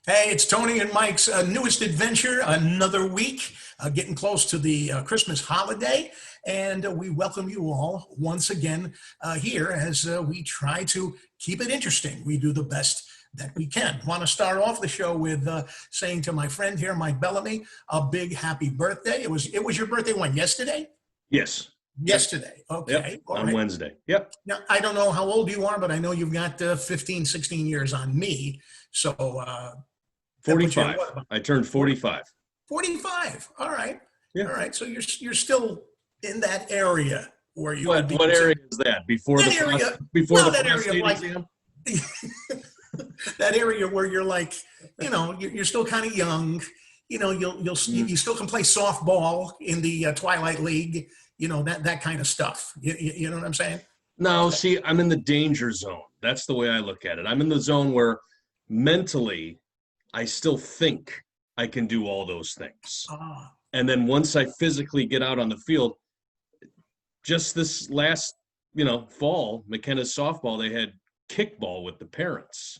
Hey, it's Tony and Mike's newest adventure, another week, getting close to the Christmas holiday. And we welcome you all once again here as we try to keep it interesting. We do the best that we can. Want to start off the show with saying to my friend here, Mike Bellamy, a big happy birthday. It was your birthday when? Yesterday? Yes. Yep. Yesterday. Yep. Okay. All On right. Wednesday. Yep. Now, I don't know how old you are, but I know you've got 15, 16 years on me. So, that puts you at 45. what, about I turned 45. 45. All right. Yeah. All right. So you're still in that area where you would What be what area considered is that? Before that the area. before Well, the that area of prostate like exam? that area where you're like, you're still kind of young. Mm. You still can play softball in the Twilight League. That kind of stuff. You know what I'm saying? No, see, I'm in the danger zone. That's the way I look at it. I'm in the zone where mentally I still think I can do all those things. Ah, And then once I physically get out on the field, just this last, fall, McKenna's softball, they had kickball with the parents.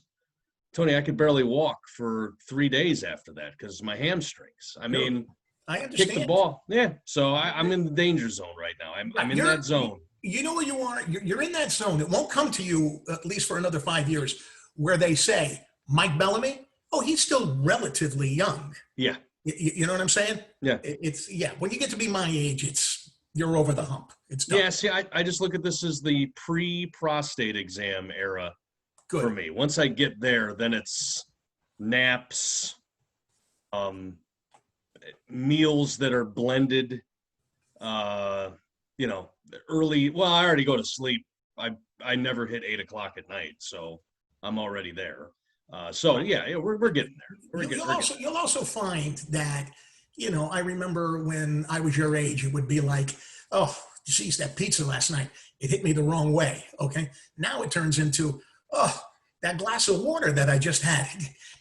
Tony, I could barely walk for 3 days after that because my hamstrings. I sure. mean, I kick the understand. ball. Yeah. So I'm in the danger zone right now. I'm Right. in that zone. You know where you are. You're in that zone. It won't come to you at least for another 5 years, where they say Mike Bellamy. Oh, he's still relatively young. Yeah. You know what I'm saying? Yeah. It's yeah. When you get to be my age, you're over the hump. It's done. Yeah. See, I just look at this as the pre-prostate exam era for Good. me. Once I get there, then it's naps, um, meals that are blended, uh, early. Well, I already go to sleep. I never hit 8 o'clock at night, so I'm already there. So yeah, we're getting there. You'll also find that I remember when I was your age, it would be like, oh, geez, that pizza last night, it hit me the wrong way. Okay, now it turns into, oh, that glass of water that I just had,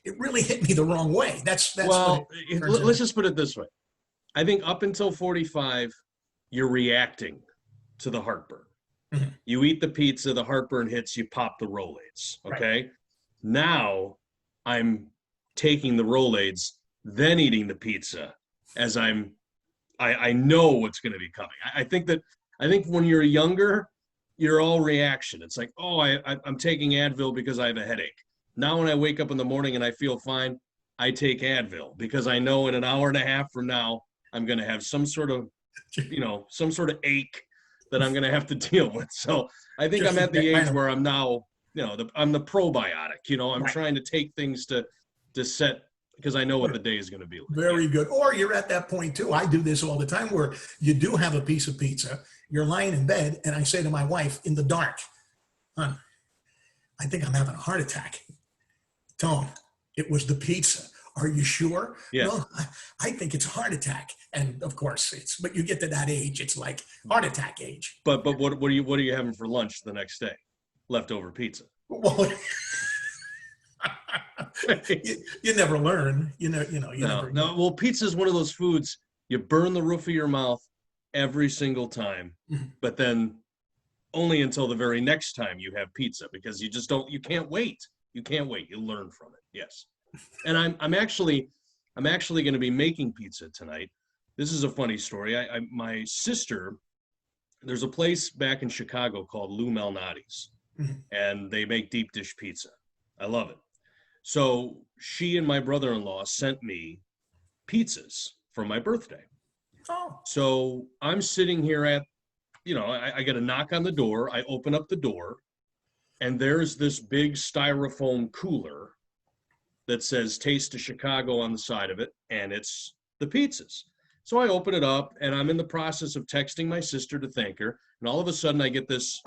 it really hit me the wrong way. That's what Well, it turns let's into. just put it this way. I think up until 45, you're reacting to the heartburn. Mhm. You eat the pizza, the heartburn hits, you pop the Rolaids. Right. Okay. Now I'm taking the Rolaids, then eating the pizza as I know what's going to be coming. I think when you're younger, you're all reaction. It's like, oh, I'm taking Advil because I have a headache. Now when I wake up in the morning and I feel fine, I take Advil because I know in an hour and a half from now, I'm going to have some sort of ache that I'm going to have to deal with. So I think I'm Just at the kind age of where I'm now, I'm the probiotic. I'm right. trying to take things to set because I know what the day is going to be like. Yeah. Very good. Or you're at that point too. I do this all the time where you do have a piece of pizza, you're lying in bed, and I say to my wife in the dark, hon, I think I'm having a heart attack. Tone, it was the pizza. Are you sure? Yeah. No, I think it's a heart attack. And of course but you get to that age, it's like heart attack age. But what are you having for lunch the next day? Leftover pizza. Well, you never learn. You No, never. no. Well, pizza is one of those foods you burn the roof of your mouth every single time, Mhm. but then only until the very next time you have pizza because you just don't. You can't wait. You can't wait. You learn from it. Yes. And I'm actually going to be making pizza tonight. This is a funny story. My sister, there's a place back in Chicago called Lou Malnati's, Mhm. and they make deep dish pizza. I love it. So she and my brother-in-law sent me pizzas for my birthday. Oh, So I'm sitting here I get a knock on the door. I open up the door, and there's this big styrofoam cooler that says Taste of Chicago on the side of it, and it's the pizzas. So I open it up, and I'm in the process of texting my sister to thank her, and all of a sudden I get this.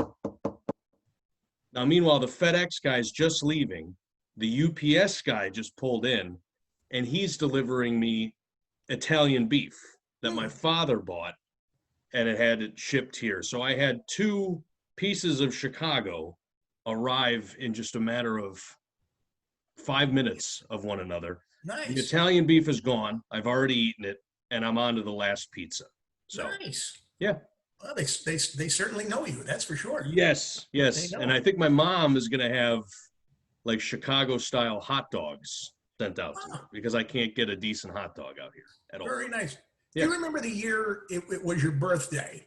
Now, meanwhile, the FedEx guy's just leaving. The UPS guy just pulled in, and he's delivering me Italian beef that my father bought, and it had it shipped here. So I had two pieces of Chicago arrive in just a matter of 5 minutes of one another. The nice, Italian beef is gone. I've already eaten it, and I'm on to the last pizza. So, nice. yeah. Well, they certainly know you. That's for sure. Yes, They yes. And know. I think my mom is going to have like Chicago style hot dogs sent out to me Ah, because I can't get a decent hot dog out here at all. very nice. Do Yeah. you remember the year it was your birthday?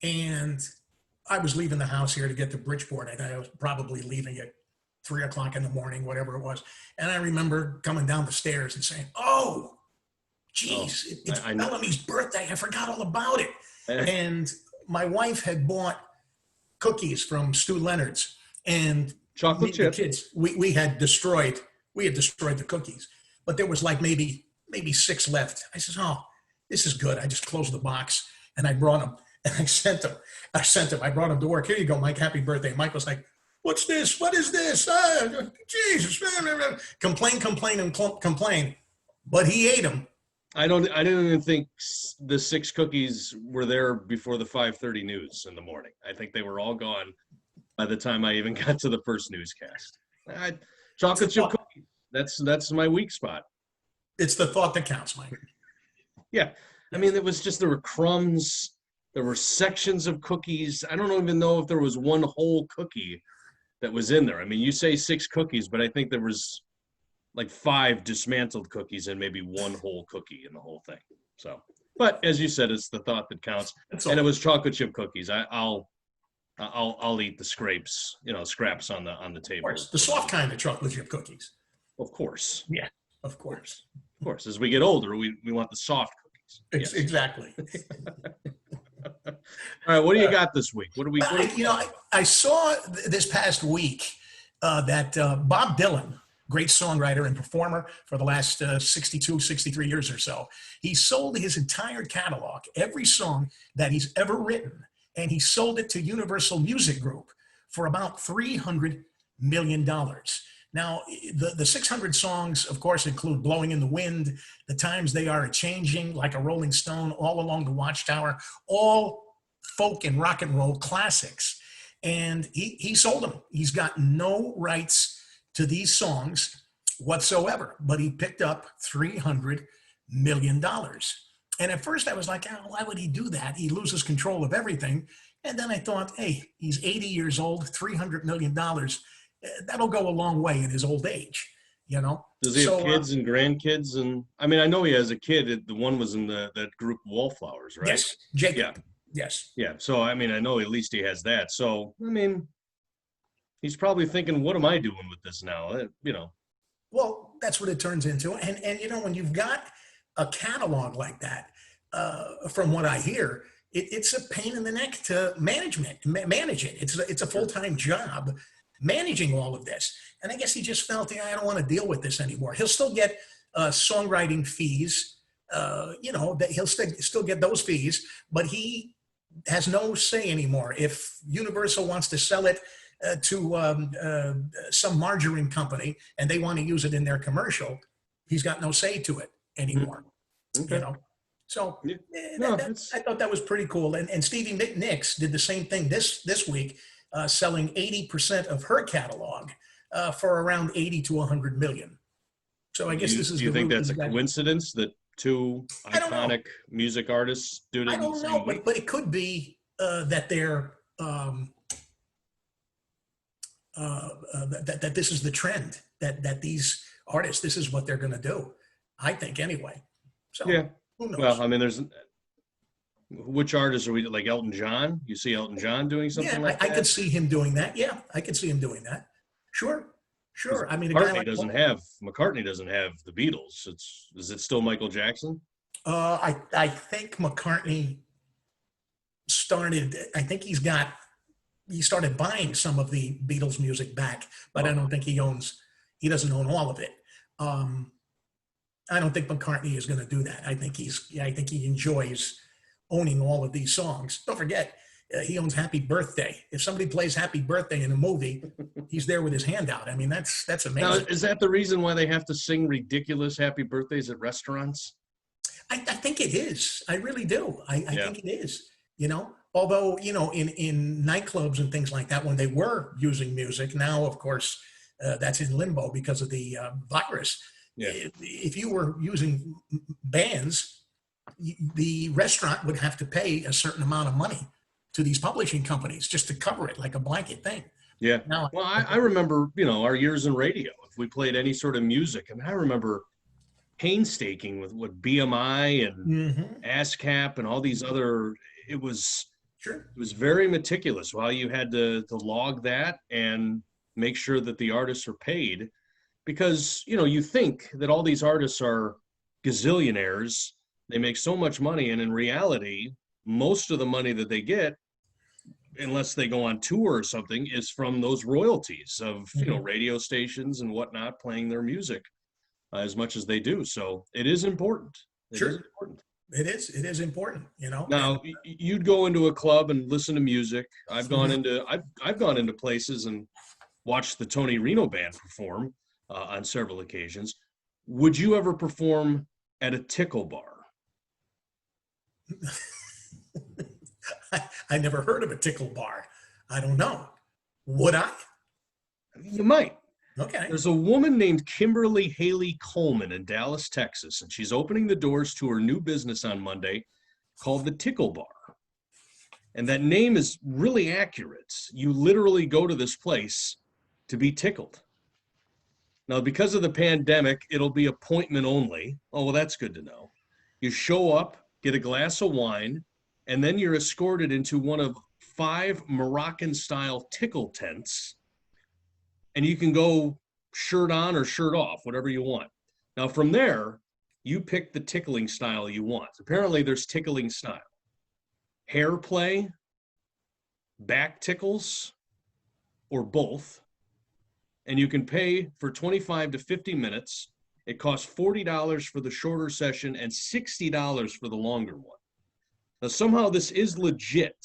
And I was leaving the house here to get to Bridgeport. I think I was probably leaving at 3 o'clock in the morning, whatever it was. And I remember coming down the stairs and saying, "Oh, Oh, geez, it's I know. Bellamy's birthday. I forgot all about it." Eh, And my wife had bought cookies from Stu Leonard's, and me chocolate and the chip. kids, we had destroyed the cookies, but there was like maybe six left. I said, "Oh, this is good." I just closed the box and I brought them and I sent them. I brought them to work. "Here you go, Mike. Happy birthday." Mike was like, "What's this? What is this? Jesus!" Complain, and complain, but he ate them. I didn't even think the 6 cookies were there before the 5:30 news in the morning. I think they were all gone by the time I even got to the first newscast. Chocolate chip cookies. That's my weak spot. It's the thought that counts, Mike. Yeah. I mean, there were crumbs, there were sections of cookies. I don't even know if there was one whole cookie that was in there. I mean, you say 6 cookies, but I think there was like 5 dismantled cookies and maybe one whole cookie in the whole thing. So, but as you said, it's the thought that counts. And it was chocolate chip cookies. I'll eat the scraps on the Of table. course, the soft kind of chocolate chip cookies. Of course. Yeah, of course. Of course. As we get older, we want the soft cookies. Yes. Exactly. All right. What do you got this week? I saw this past week that Bob Dylan, great songwriter and performer for the last 62, 63 years or so, he sold his entire catalog, every song that he's ever written, and he sold it to Universal Music Group for about $300 million. Now, the 600 songs, of course, include Blowing in the Wind, The Times They Are A-Changing, Like a Rolling Stone, All Along the Watchtower, all folk and rock and roll classics. And he sold them. He's got no rights to these songs whatsoever, but he picked up $300 million. And at first I was like, "Oh, why would he do that? He loses control of everything." And then I thought, hey, he's 80 years old, $300 million. That'll go a long way in his old age, you know? Does he have kids and grandkids? And I mean, I know he has a kid. The one was in that group Wallflowers, right? Yes, Jacob. Yeah. Yes. Yeah. So, I mean, I know at least he has that. So, I mean, he's probably thinking, what am I doing with this now? Well, that's what it turns into. And when you've got a catalog like that, from what I hear, it's a pain in the neck to manage it. It's a full-time job managing all of this. And I guess he just felt, I don't want to deal with this anymore. He'll still get songwriting fees, that he'll still get those fees, but he has no say anymore. If Universal wants to sell it to some margarine company and they want to use it in their commercial, he's got no say to it anymore. Okay. So Yeah. No, I thought that was pretty cool. And Stevie Nicks did the same thing this week, selling 80% of her catalog for around 80 to 100 million. So I guess this is. Do you think that's a coincidence that 2 iconic music artists do it? I don't know, but it could be that they're that this is the trend, that these artists, this is what they're going to do. I think anyway. So yeah. Who knows? Well, I mean, which artists are we, like Elton John? You see Elton John doing something like that? I could see him doing that. Yeah, I could see him doing that. Sure. I mean, McCartney doesn't have the Beatles. Is it still Michael Jackson? I think McCartney started. I think he started buying some of the Beatles music back, but I don't think he doesn't own all of it. I don't think McCartney is going to do that. I think he enjoys owning all of these songs. Don't forget, he owns Happy Birthday. If somebody plays Happy Birthday in a movie, he's there with his hand out. I mean, that's amazing. Now, is that the reason why they have to sing ridiculous happy birthdays at restaurants? I think it is. I really do. I think it is. Although, in nightclubs and things like that, when they were using music, now, of course, that's in limbo because of the virus. Yeah. If you were using bands, the restaurant would have to pay a certain amount of money to these publishing companies just to cover it, like a blanket thing. Yeah. Now, well, I remember, our years in radio. we played any sort of music. And I remember painstaking with what BMI and Mm-hmm. ASCAP and all these other, it was Sure. it was very meticulous while you had to log that and make sure that the artists are paid because, you think that all these artists are gazillionaires. They make so much money. And in reality, most of the money that they get, unless they go on tour or something, is from those royalties of, Mhm. radio stations and whatnot playing their music as much as they do. So it is important. It is Sure. important. It is. It is important, and Now, you'd go into a club and listen to music. Mhm. I've gone into places and watched the Tony Reno band perform on several occasions. Would you ever perform at a tickle bar? I never heard of a tickle bar. I don't know. Would I? You might. Okay. There's a woman named Kimberly Haley Coleman in Dallas, Texas, and she's opening the doors to her new business on Monday called the Tickle Bar. And that name is really accurate. You literally go to this place to be tickled. Now, because of the pandemic, it'll be appointment only. Oh, well, that's good to know. You show up, get a glass of wine, and then you're escorted into one of 5 Moroccan style tickle tents. And you can go shirt on or shirt off, whatever you want. Now, from there, you pick the tickling style you want. Apparently, there's tickling style: hair play, back tickles, or both. And you can pay for 25 to 50 minutes. It costs $40 for the shorter session and $60 for the longer one. Now, somehow this is legit.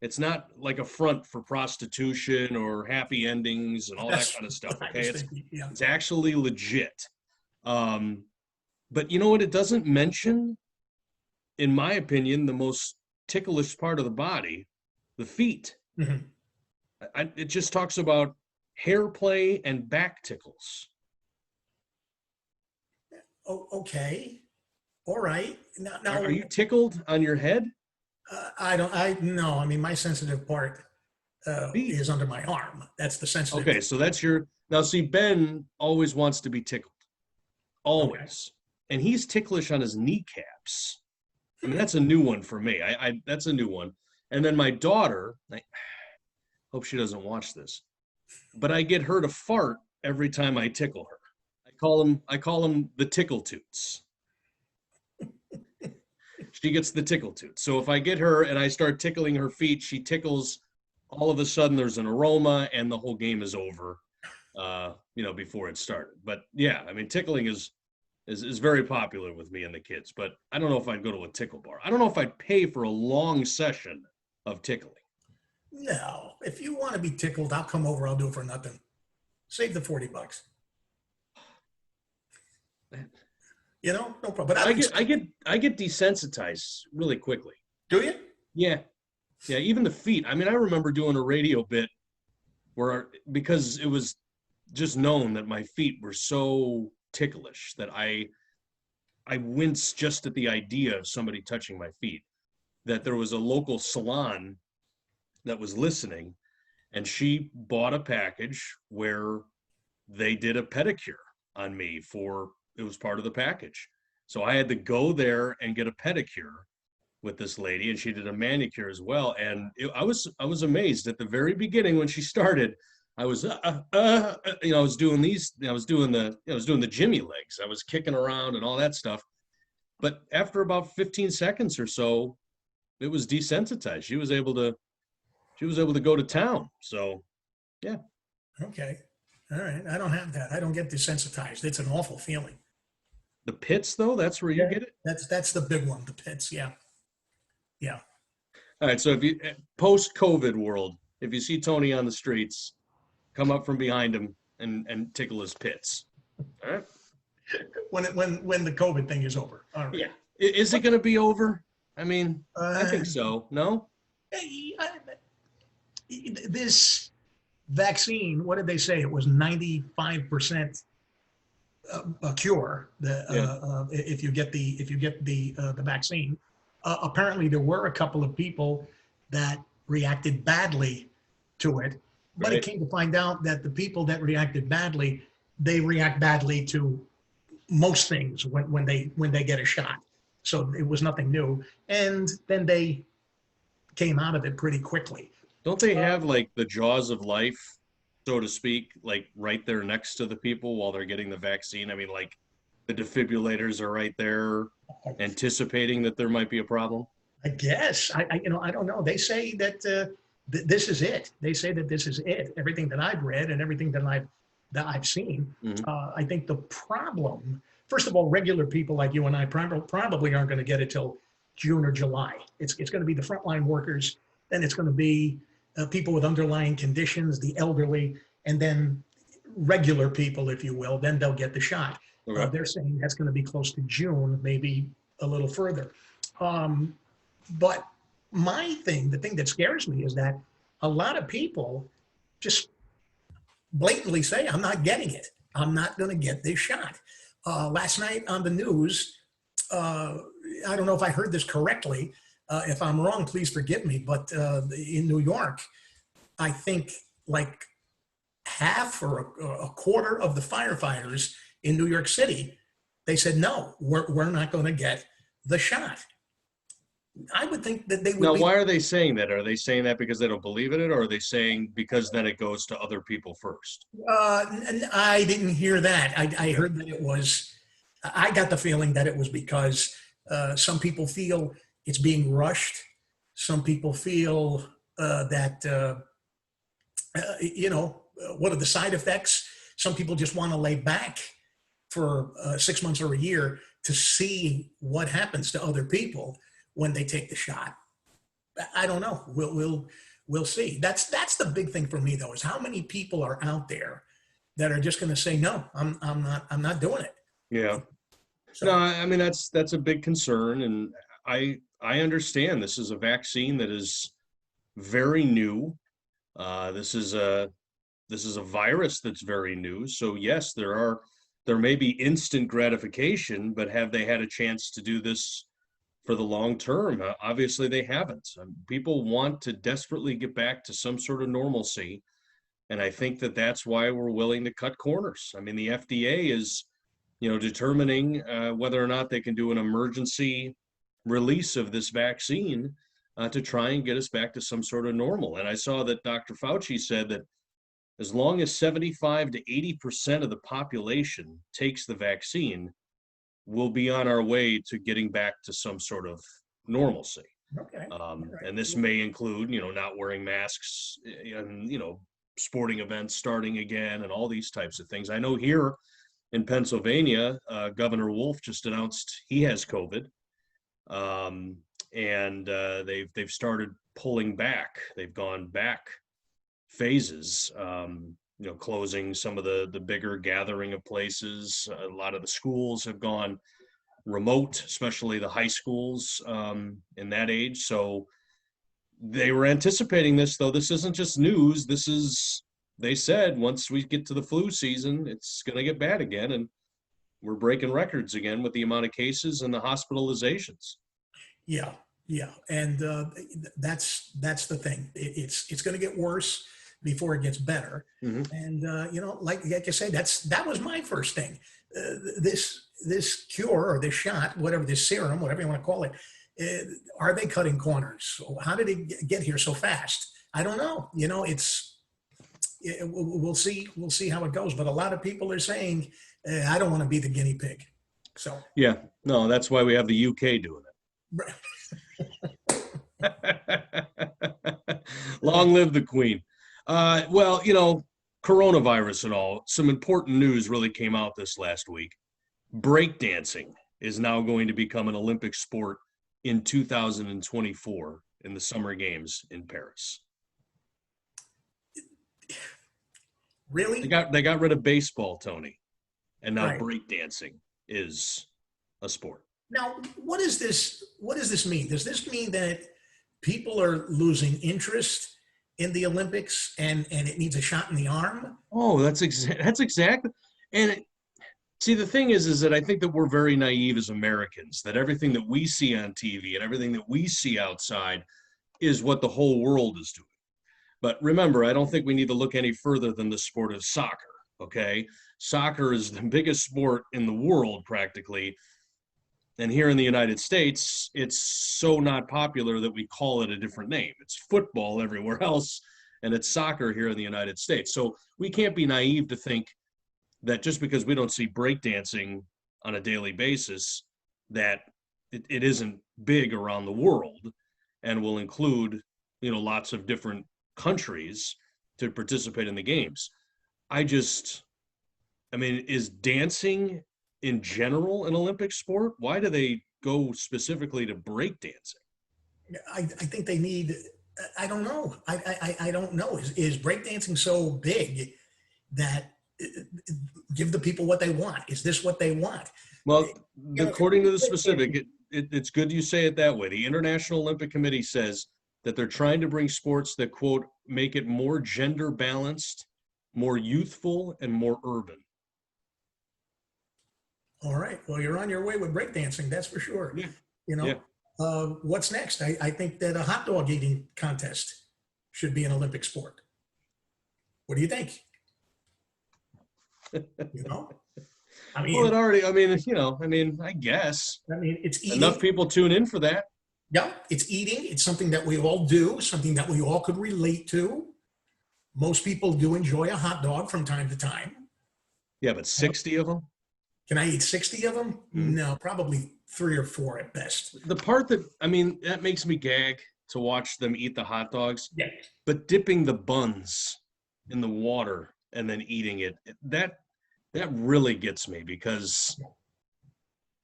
It's not like a front for prostitution or happy endings and all that That's kind of what stuff. I Okay, was it's thinking. Yeah. it's actually legit. Um, but you know what? It doesn't mention, in my opinion, the most ticklish part of the body, the feet. Mhm. It just talks about hair play and back tickles. Oh, okay. All right. Are you tickled on your head? I don't. No. I mean, my sensitive part Feet. is under my arm. That's the sensitive. Okay, so that's your now. See, Ben always wants to be tickled, Okay. always, and he's ticklish on his kneecaps. I mean, that's a new one for me. I that's a new one. And then my daughter, I hope she doesn't watch this, but I get her to fart every time I tickle her. I call them the tickle toots. She gets the tickle toot. So if I get her and I start tickling her feet, she tickles. All of a sudden, there's an aroma, and the whole game is over. Before it started. But yeah, I mean, tickling is very popular with me and the kids. But I don't know if I'd go to a tickle bar. I don't know if I'd pay for a long session of tickling. No. If you want to be tickled, I'll come over. I'll do it for nothing. Save the $40. No problem. But I I don't. get I get I get desensitized really quickly. Do you? Yeah, yeah. Even the feet. I mean, I remember doing a radio bit where because it was just known that my feet were so ticklish that I wince just at the idea of somebody touching my feet. That there was a local salon that was listening, and she bought a package where they did a pedicure on me for it was part of the package. So I had to go there and get a pedicure with this lady, and she did a manicure as well. And I was amazed at the very beginning when she started. I was I was doing these. I was doing the Jimmy legs. I was kicking around and all that stuff. But after about 15 seconds or so, it was desensitized. She was able to go to town. So yeah. Okay. All right. I don't have that. I don't get desensitized. It's an awful feeling. The pits though, that's where you Yeah. get it. That's the big one. The pits. Yeah. Yeah. All right. So if you post-COVID world, if you see Tony on the streets, come up from behind him and tickle his pits. All right. When the COVID thing is over. All right. Yeah. Is it going to be over? I mean, I Uh, think so. No? this vaccine, what did they say? It was 95% a cure. Yeah. If you get the vaccine. Apparently, there were a couple of people that reacted badly to it, but it Right. came to find out that the people that reacted badly they react badly to most things when they get a shot. So it was nothing new. And then they came out of it pretty quickly. Don't they have like the jaws of life, so to speak, like right there next to the people while they're getting the vaccine? I mean, like the defibrillators are right there anticipating that there might be a problem. I guess I don't know. They say that this is it. They say that this is it. Everything that I've read and everything that I've seen. Mhm. I think the problem, first of all, regular people like you and I probably aren't going to get it till June or July. It's going to be the frontline workers, then it's going to be people with underlying conditions, the elderly, and then regular people, if you will. Then they'll get the shot. Okay. They're saying that's going to be close to June, maybe a little further. Um, but the thing that scares me is that a lot of people just blatantly say, I'm not getting it. I'm not going to get this shot. Last night on the news, I don't know if I heard this correctly. If I'm wrong, please forgive me. But in New York, I think like half or a quarter of the firefighters in New York City, they said, no, we're not going to get the shot. I would think that they would Now, be. why are they saying that? Are they saying that because they don't believe in it, or are they saying because then it goes to other people first? I didn't hear that. I Okay. heard that it was, I got the feeling that it was because some people feel it's being rushed. Some people feel that, what are the side effects? Some people just want to lay back for 6 months or a year to see what happens to other people when they take the shot. I don't know. We'll see. That's the big thing for me though, is how many people are out there that are just going to say no. I'm not doing it. Yeah. No, So I mean that's a big concern, and I understand this is a vaccine that is very new. This is a virus that's very new. So yes, there may be instant gratification, but have they had a chance to do this for the long term? Obviously, they haven't. People want to desperately get back to some sort of normalcy, and I think that that's why we're willing to cut corners. I mean, the FDA is, determining whether or not they can do an emergency release of this vaccine to try and get us back to some sort of normal. And I saw that Dr. Fauci said that as long as 75 to 80% of the population takes the vaccine, we'll be on our way to getting back to some sort of normalcy. okay, all right. And this may include, not wearing masks and, sporting events starting again and all these types of things. I know here in Pennsylvania, Governor Wolf just announced he has COVID, and they've started pulling back. They've gone back phases, closing some of the bigger gathering of places. A lot of the schools have gone remote, especially the high schools in that age. So they were anticipating this, though. This isn't just news. They said once we get to the flu season, it's going to get bad again. And we're breaking records again with the amount of cases and the hospitalizations. Yeah, yeah, and that's the thing. It's going to get worse before it gets better. Mm-hmm. And like you say, that was my first thing. This cure or this shot, whatever this serum, whatever you want to call it, are they cutting corners? How did it get here so fast? I don't know. We'll see. We'll see how it goes. But a lot of people are saying, I don't want to be the guinea pig. So Yeah, no, that's why we have the UK doing right. it. Long live the Queen. Well, coronavirus and all, some important news really came out this last week. Breakdancing is now going to become an Olympic sport in 2024 in the Summer Games in Paris. Really? They got rid of baseball, Tony, and now Right. breakdancing is a sport. Now, what does this mean? Does this mean that people are losing interest in the Olympics and it needs a shot in the arm? Oh, that's exactly. And see, the thing is that I think that we're very naive as Americans, that everything that we see on TV and everything that we see outside is what the whole world is doing. But remember, I don't think we need to look any further than the sport of soccer. Okay. soccer is the biggest sport in the world practically. And here in the United States, it's so not popular that we call it a different name. It's football everywhere else, and it's soccer here in the United States. So we can't be naive to think that just because we don't see breakdancing on a daily basis, that it isn't big around the world and will include, lots of different countries to participate in the games. Is dancing in general an Olympic sport? Why do they go specifically to breakdancing? I think they need, I don't know. I don't know. Is breakdancing so big that give the people what they want? Is this what they want? Well, You know, according to the specific, it's good you say it that way. The International Olympic Committee says that they're trying to bring sports that, quote, make it more gender balanced, more youthful, and more urban. All right. Well, you're on your way with breakdancing, that's for sure. Yeah. You know, Yeah. what's next? I think that a hot dog eating contest should be an Olympic sport. What do you think? You know, I Well, it mean, already, I guess it's enough eating. people tune in for that. Yeah, it's eating. It's something that we all do, something that we all could relate to. Most people do enjoy a hot dog from time to time. Yeah, but 60 of them? Can I eat 60 of them? Mhm. No, probably 3 or 4 at best. The part that makes me gag to watch them eat the hot dogs, Yeah. but dipping the buns in the water and then eating it, that really gets me, because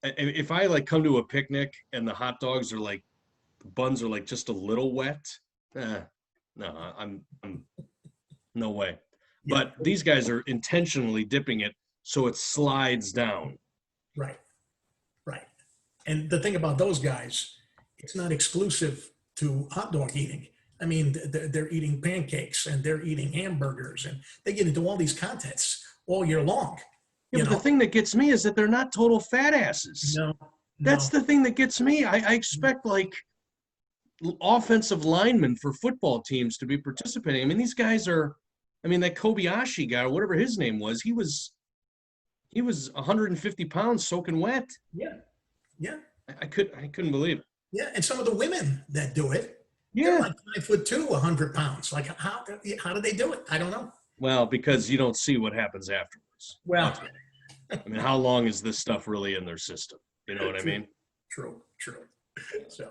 if I like come to a picnic and the hot dogs are like, the buns are like just a little wet, no, I'm no way. Yeah. But these guys are intentionally dipping it so it slides down. Right. Right. And the thing about those guys, it's not exclusive to hot dog eating. I mean, they're eating pancakes and they're eating hamburgers, and they get into all these contests all year long. Yeah, but the thing that gets me is that they're not total fat asses. No, That's the thing that gets me. I expect like offensive linemen for football teams to be participating. I mean, these guys are, that Kobayashi guy, or whatever his name was, he was 150 pounds soaking wet. Yeah. Yeah. I couldn't believe it. Yeah. And some of the women that do it, they're Yeah. like 5'2", 100 pounds. Like how do they do it? I don't know. Well, because you don't see what happens afterwards. Well, how long is this stuff really in their system? You know what I mean? True. So,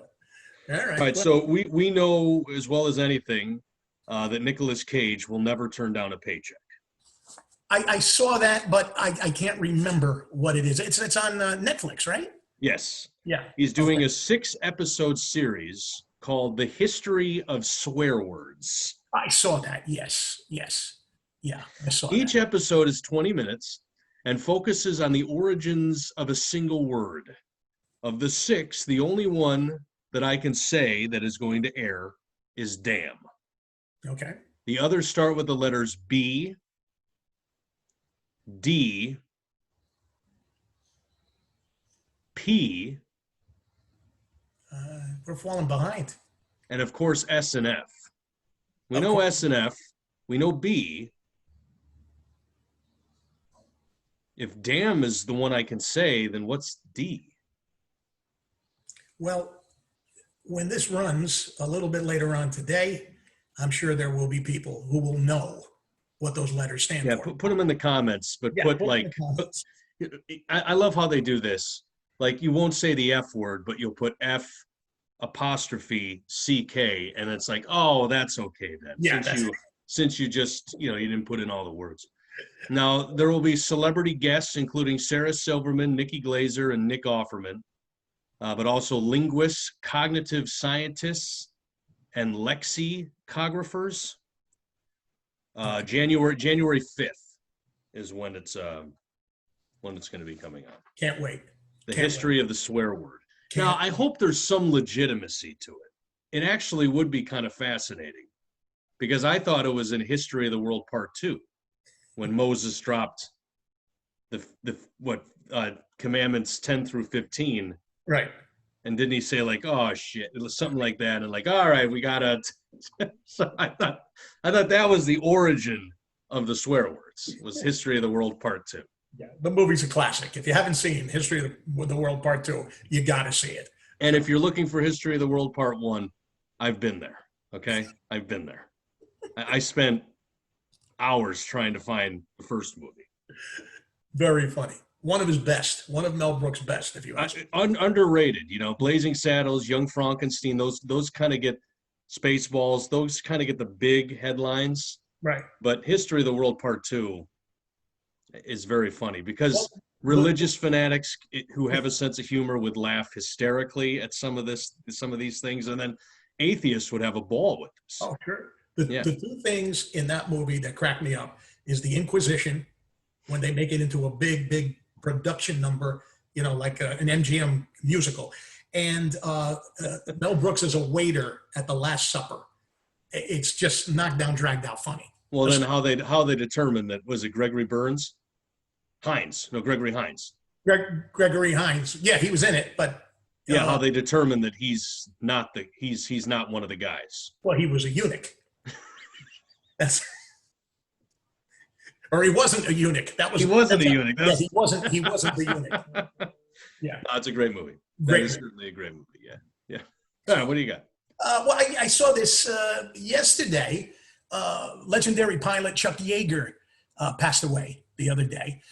all right. All right. So we know as well as anything that Nicolas Cage will never turn down a paycheck. I saw that, but I can't remember what it is. It's on Netflix, right? Yes. Yeah. He's doing a 6-episode series called The History of Swear Words. I saw that. Yes. Yeah, I saw Each that. episode is 20 minutes and focuses on the origins of a single word. Of the 6, the only one that I can say that is going to air is damn. Okay. The others start with the letters B, D, P, We're falling behind. and of course S and F. We know S and F. We know B. If damn is the one I can say, then what's D? Well, when this runs a little bit later on today, I'm sure there will be people who will know what those letters stand Yeah, for. put them in the comments, but Yeah, put put 'em in like, the comments. I love how they do this. Like, you won't say the F word, but you'll put F apostrophe CK, and it's like, oh, that's okay then. Yeah, Since you just, you didn't put in all the words. Now, there will be celebrity guests, including Sarah Silverman, Nikki Glazer, and Nick Offerman, but also linguists, cognitive scientists, and lexicographers. January 5th is when it's going to be coming out. Can't wait. The history of the swear word. Can't Now, I hope there's some legitimacy to it. It actually would be kind of fascinating, because I thought it was in History of the World Part 2 when Moses dropped commandments 10 through 15. Right. And didn't he say like, oh shit, it was something like that, and like, all right, we gotta. So I thought that was the origin of the swear words was History of the World Part 2. Yeah, the movie's a classic. If you haven't seen History of the World Part 2, you got to see it. And if you're looking for History of the World Part 1, I've been there. Okay? I've been there. I spent hours trying to find the first movie. Very funny. One of his best. One of Mel Brooks' best, if you ask me. Underrated, you know, Blazing Saddles, Young Frankenstein, those kind of get Spaceballs, those kind of get the big headlines. Right. But History of the World Part 2 is very funny because Well, religious fanatics who have a sense of humor would laugh hysterically at some of these things, and then atheists would have a ball with this. Oh, sure. Yeah. The two things in that movie that crack me up is the Inquisition, when they make it into a big production number, you know, like an MGM musical, and Mel Brooks is a waiter at the Last Supper. It's just knocked down, dragged out funny. Well, then how they determined that, was it Gregory Hines? Gregory Hines. Yeah, he was in it, but yeah, how they determined that he's not one of the guys. Well, he was a eunuch. That's or he wasn't a eunuch. He wasn't a eunuch. Yeah, he wasn't the eunuch. Yeah, no, it's a great movie. Great. That is certainly a great movie. Yeah. All right, what do you got? Well, I saw this yesterday. Legendary pilot Chuck Yeager passed away the other day.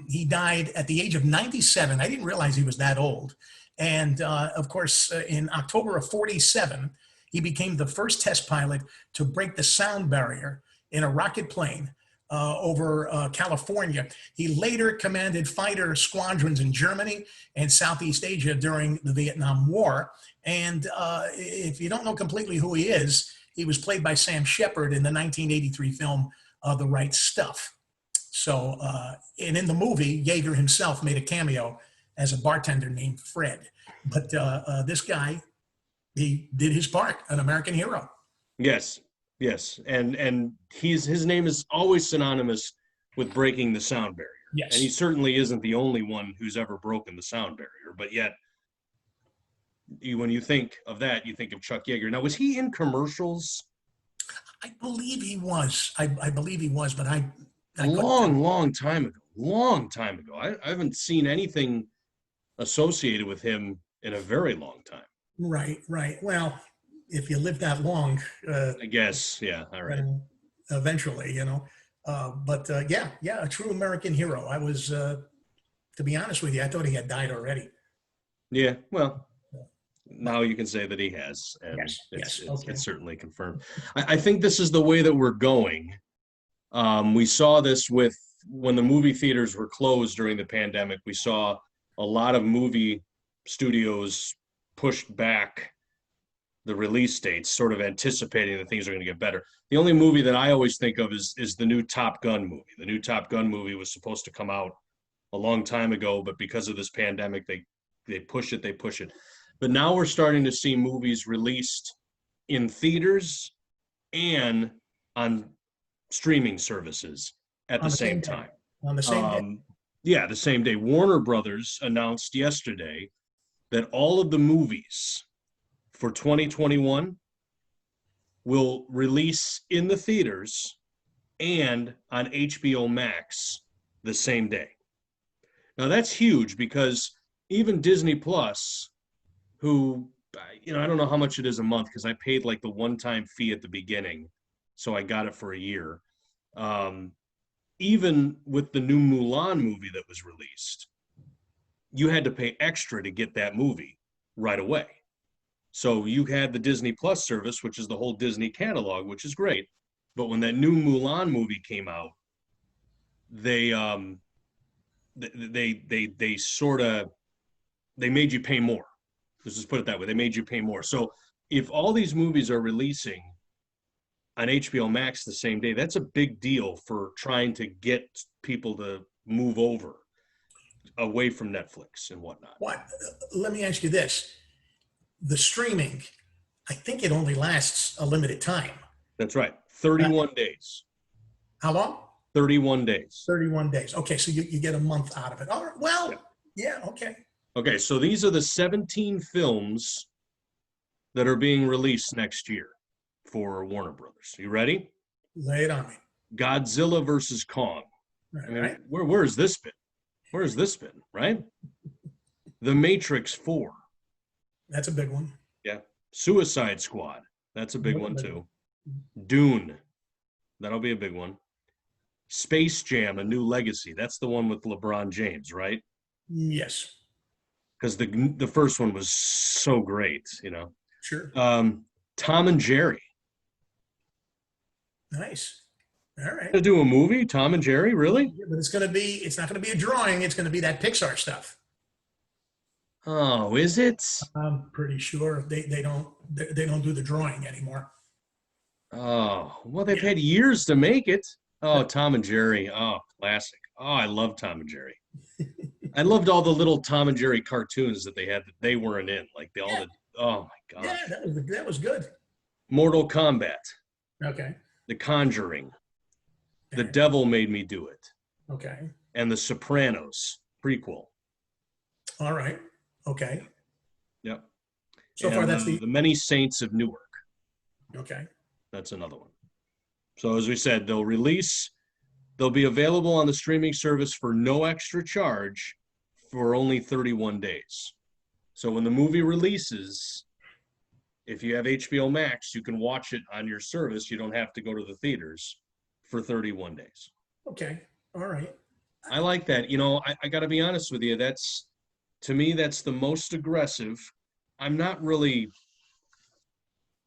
He died at the age of 97. I didn't realize he was that old. And of course, in October of 47, he became the first test pilot to break the sound barrier in a rocket plane over California. He later commanded fighter squadrons in Germany and Southeast Asia during the Vietnam War. And if you don't know completely who he is, he was played by Sam Shepard in the 1983 film The Right Stuff. So, and in the movie, Yeager himself made a cameo as a bartender named Fred. But this guy, he did his part, an American hero. Yes, and his name is always synonymous with breaking the sound barrier. Yes, and he certainly isn't the only one who's ever broken the sound barrier. But yet, when you think of that, you think of Chuck Yeager. Now, was he in commercials? I believe he was. I believe he was, but I long time ago. I haven't seen anything associated with him in a very long time. Right. Well, if you live that long, I guess, yeah. All right. Eventually, you know. But yeah, a true American hero. I was, to be honest with you, I thought he had died already. Yeah. Well, now you can say that he has, and yes. It's certainly confirmed. I think this is the way that we're going. We saw this when the movie theaters were closed during the pandemic. We saw a lot of movie studios pushed back the release dates, sort of anticipating that things are going to get better. The only movie that I always think of is the new Top Gun movie. The new Top Gun movie was supposed to come out a long time ago, but because of this pandemic, they push it. But now we're starting to see movies released in theaters and on streaming services at the same time. On the same day. Yeah, the same day. Warner Brothers announced yesterday that all of the movies for 2021 will release in the theaters and on HBO Max the same day. Now that's huge because even Disney Plus, who, you know, I don't know how much it is a month because I paid like the one-time fee at the beginning, so I got it for a year. Even with the new Mulan movie that was released, you had to pay extra to get that movie right away. So you had the Disney Plus service, which is the whole Disney catalog, which is great. But when that new Mulan movie came out, they made you pay more. Let's just put it that way. They made you pay more. So if all these movies are releasing on HBO Max the same day, that's a big deal for trying to get people to move over away from Netflix and whatnot. What? Let me ask you this. The streaming, I think it only lasts a limited time. That's right. 31 days. How long? 31 days. 31 days. Okay, so you get a month out of it. All right. Well, yeah, okay. Okay, so these are the 17 films that are being released next year for Warner Brothers. You ready? Lay it on me. Godzilla versus Kong. All I mean, right. where's this been? Where's this been, right? The Matrix 4. That's a big one. Yeah. Suicide Squad. That's a big Another one big too. one. Dune. That'll be a big one. Space Jam: A New Legacy. That's the one with LeBron James, right? Yes, Because the first one was so great, you know. sure. Tom and Jerry. Nice. All right. To do a movie, Tom and Jerry, really? Yeah, but it's not going to be a drawing. It's going to be that Pixar stuff. Oh, is it? I'm pretty sure they don't do the drawing anymore. Oh, well, they've Yeah. had years to make it. Oh, Tom and Jerry. Oh, classic. Oh, I love Tom and Jerry. I loved all the little Tom and Jerry cartoons that they had that they weren't in. Like all Yeah. the, oh my Yeah, gosh. that was good. Mortal Kombat, Okay. The Conjuring, The Okay. Devil Made Me Do It, Okay. and The Sopranos prequel. All right. Okay. Yep. So far, And that's the The Many Saints of Newark. okay. That's another one. So as we said, they'll be available on the streaming service for no extra charge for only 31 days. So when the movie releases, if you have HBO Max, you can watch it on your service. You don't have to go to the theaters for 31 days. Okay. All right. I like that. You know, I got to be honest with you. To me, that's the most aggressive. I'm not really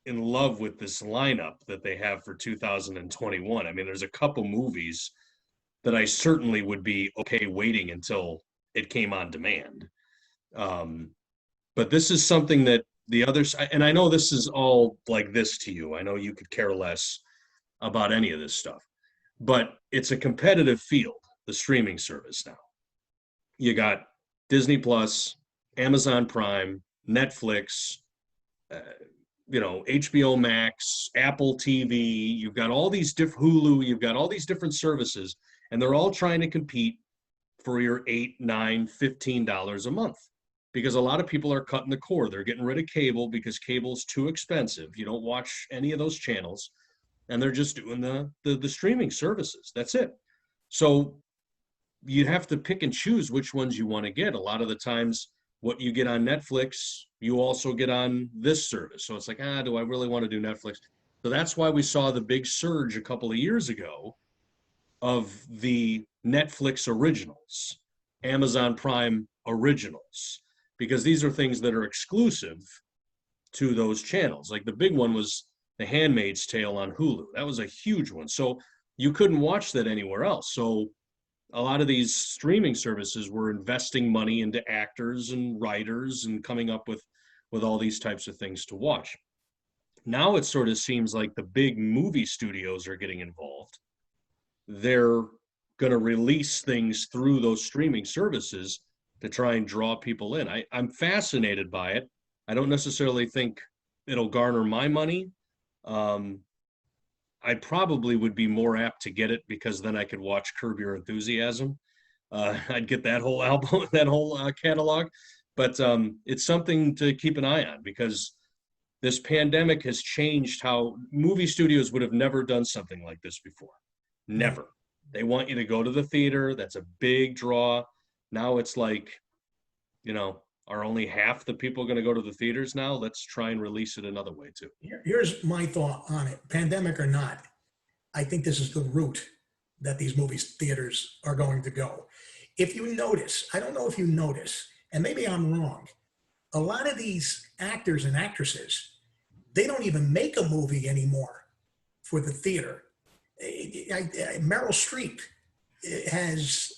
in love with this lineup that they have for 2021. I mean, there's a couple movies that I certainly would be okay waiting until it came on demand. Um, but this is something that the others, and I know this is all like this to you. I know you could care less about any of this stuff, but it's a competitive field, the streaming service now. You got Disney Plus, Amazon Prime, Netflix, uh, HBO Max, Apple TV. You've got all these different Hulu. You've got all these different services, and they're all trying to compete for your $8, $9, $15 a month. Because a lot of people are cutting the cord. They're getting rid of cable because cable's too expensive. You don't watch any of those channels, and they're just doing the streaming services. That's it. So you have to pick and choose which ones you want to get. A lot of the times, what you get on Netflix, you also get on this service. So it's like, do I really want to do Netflix? So that's why we saw the big surge a couple of years ago of the Netflix originals, Amazon Prime originals, because these are things that are exclusive to those channels. Like the big one was The Handmaid's Tale on Hulu. That was a huge one. So you couldn't watch that anywhere else. So a lot of these streaming services were investing money into actors and writers and coming up with all these types of things to watch. Now it sort of seems like the big movie studios are getting involved. They're going to release things through those streaming services to try and draw people in. I'm fascinated by it. I don't necessarily think it'll garner my money. I probably would be more apt to get it because then I could watch Curb Your Enthusiasm. I'd get that whole album, that whole catalog. But it's something to keep an eye on because this pandemic has changed how movie studios would have never done something like this before. Never. They want you to go to the theater. That's a big draw. Now it's like, are only half the people going to go to the theaters now? Let's try and release it another way too. Here's my thought on it. Pandemic or not, I think this is the route that these movie theaters are going to go. If you notice, I don't know if you notice, and maybe I'm wrong, a lot of these actors and actresses, they don't even make a movie anymore for the theater. Meryl Streep has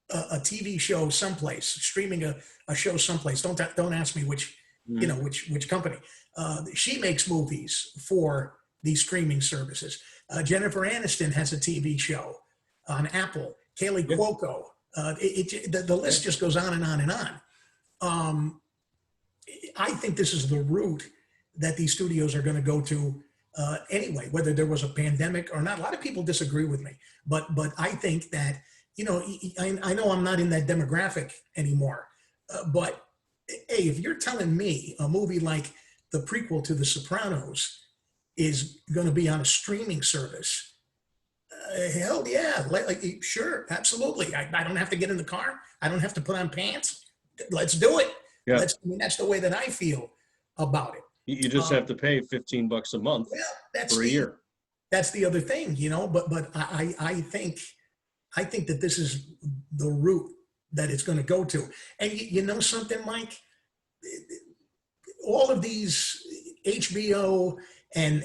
a TV show someplace, streaming a show someplace. Don't ask me which company. She makes movies for these streaming services. Jennifer Aniston has a TV show on Apple. Kaylee Cuoco. The list just goes on and on and on. I think this is the route that these studios are going to go to anyway, whether there was a pandemic or not. A lot of people disagree with me, but I think that, I know I'm not in that demographic anymore, but hey, if you're telling me a movie like the prequel to The Sopranos is going to be on a streaming service, Hell yeah. Sure, absolutely. I don't have to get in the car. I don't have to put on pants. Let's do it. Yeah. I mean, that's the way that I feel about it. You just Um, have to pay $15 a month well, for a year. that's the other thing, but I think that this is the route that it's going to go to. And you know something, Mike? All of these HBO and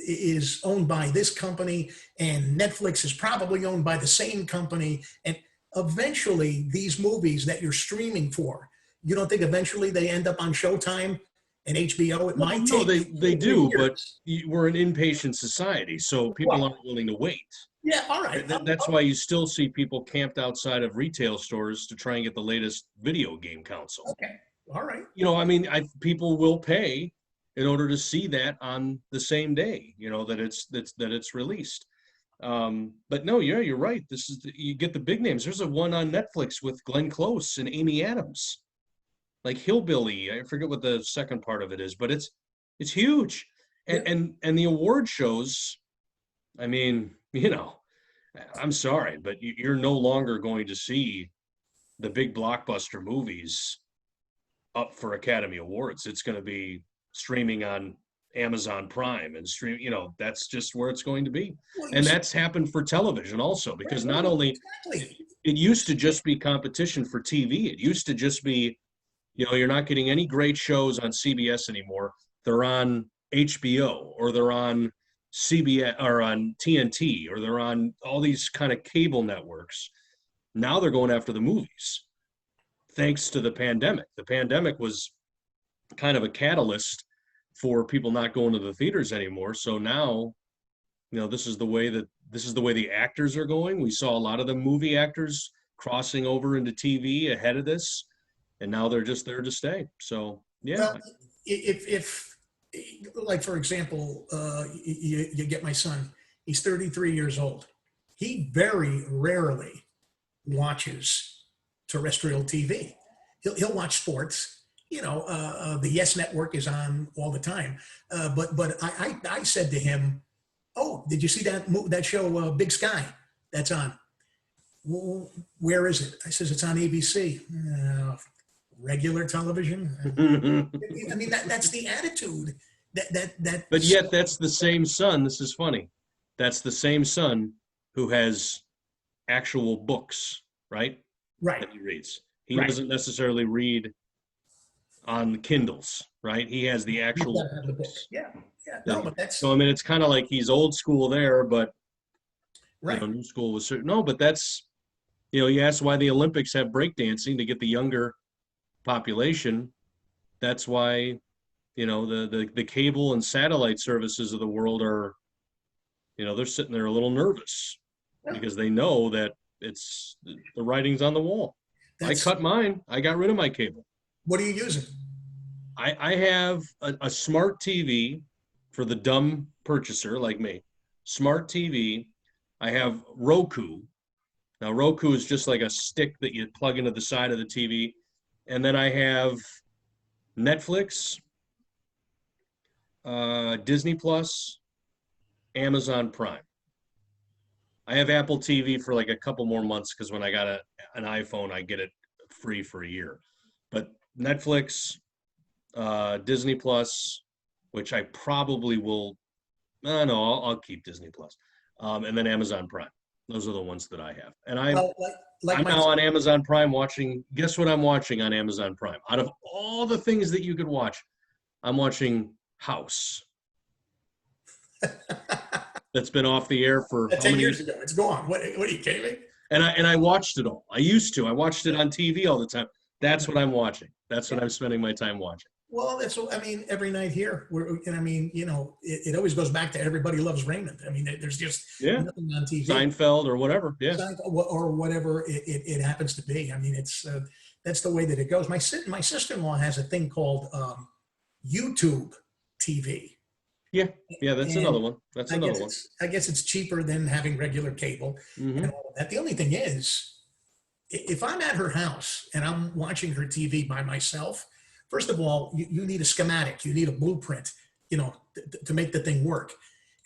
is owned by this company, and Netflix is probably owned by the same company. And eventually, these movies that you're streaming for, you don't think eventually they end up on Showtime and HBO? It Well, might no, take they 3 do, but years. we're an impatient society, so people Well, aren't willing to wait. yeah, all right. That's why you still see people camped outside of retail stores to try and get the latest video game console. Okay, all right. I mean, people will pay in order to see that on the same day, that it's released. But no, yeah, you're right. You get the big names. There's a one on Netflix with Glenn Close and Amy Adams, like Hillbilly. I forget what the second part of it is, but it's huge. And Yeah. and the award shows, I mean, I'm sorry, but you're no longer going to see the big blockbuster movies up for Academy Awards. It's going to be streaming on Amazon Prime and that's just where it's going to be. Well, you And see, that's happened for television also, because not only exactly. it used to just be competition for TV. It used to just be, you're not getting any great shows on CBS anymore. They're on HBO, or they're on CBS, or on TNT, or they're on all these kind of cable networks. Now they're going after the movies, thanks to the pandemic. The pandemic was kind of a catalyst for people not going to the theaters anymore. So now, this is the way the actors are going. We saw a lot of the movie actors crossing over into TV ahead of this, and now they're just there to stay. So yeah. Well, if like for example, you get my son. He's 33 years old. He very rarely watches terrestrial TV. He'll watch sports. The Yes Network is on all the time. But I said to him, "Oh, did you see that show Big Sky? That's on. Well, where is it?" I says, "It's on ABC." Regular television. I mean, that's the attitude that. But yet, that's the same son. This is funny. That's the same son who has actual books, right? Right. That he reads. He Right. doesn't necessarily read on Kindles, right? He has the You actual gotta have the book. books. Yeah. Yeah. No, but that's So I mean, it's kind of like he's old school there, but right. new school was certain. No, but that's you ask why the Olympics have breakdancing to get the younger population. That's why the cable and satellite services of the world are they're sitting there a little nervous, Yeah. because they know that it's the writing's on the wall. I cut mine. I got rid of my cable. What are you using? I have a smart TV for the dumb purchaser like me. Smart TV. I have Roku. Now, Roku is just like a stick that you plug into the side of the TV. And then I have Netflix, Disney Plus, Amazon Prime. I have Apple TV for like a couple more months, because when I got an iPhone, I get it free for a year. But Netflix, Disney Plus, which I probably will. No, I'll keep Disney Plus, and then Amazon Prime. Those are the ones that I have, and I'm now on Amazon Prime watching. Guess what I'm watching on Amazon Prime? Out of all the things that you could watch, I'm watching House. That's been off the air for 10 years ago. It's gone. What are you kidding me? And I watched it all. I used to. I watched it on TV all the time. That's what I'm watching. That's what I'm spending my time watching. Well, every night here, it always goes back to Everybody Loves Raymond. I mean, there's just nothing on TV. Seinfeld or whatever. Yeah. Or whatever it happens to be. I mean, that's the way that it goes. My sister-in-law has a thing called YouTube TV. Yeah, that's another one. That's another one. I guess it's cheaper than having regular cable and all of that. The only thing is, if I'm at her house and I'm watching her TV by myself, first of all, you need a schematic, you need a blueprint, to make the thing work.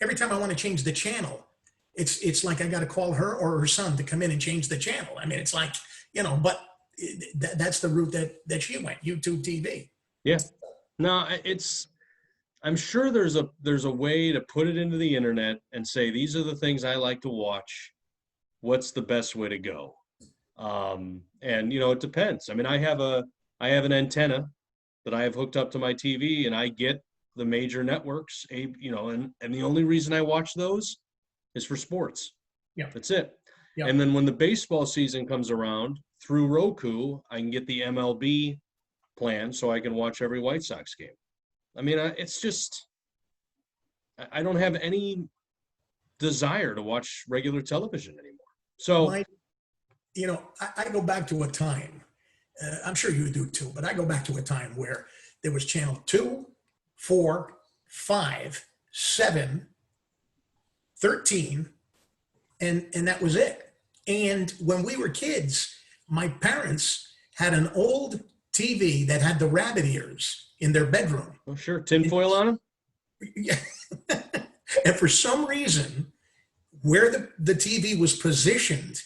Every time I want to change the channel, It's like I got to call her or her son to come in and change the channel. I mean, it's like, but that's the route that she went, YouTube TV. Yeah. No, I'm sure there's a way to put it into the internet and say, these are the things I like to watch. What's the best way to go? And it depends. I mean, I have an antenna that I have hooked up to my TV, and I get the major networks, and the only reason I watch those is for sports. Yeah. That's it. Yeah. And then when the baseball season comes around, through Roku, I can get the MLB plan so I can watch every White Sox game. I mean, it's just, I don't have any desire to watch regular television anymore. So, I go back to a time, I'm sure you do too, but I go back to a time where there was channel 2, 4, 5, 7, 13, and that was it. And when we were kids, my parents had an old TV that had the rabbit ears in their bedroom. oh, sure. Tinfoil on them? Yeah. And for some reason, where the TV was positioned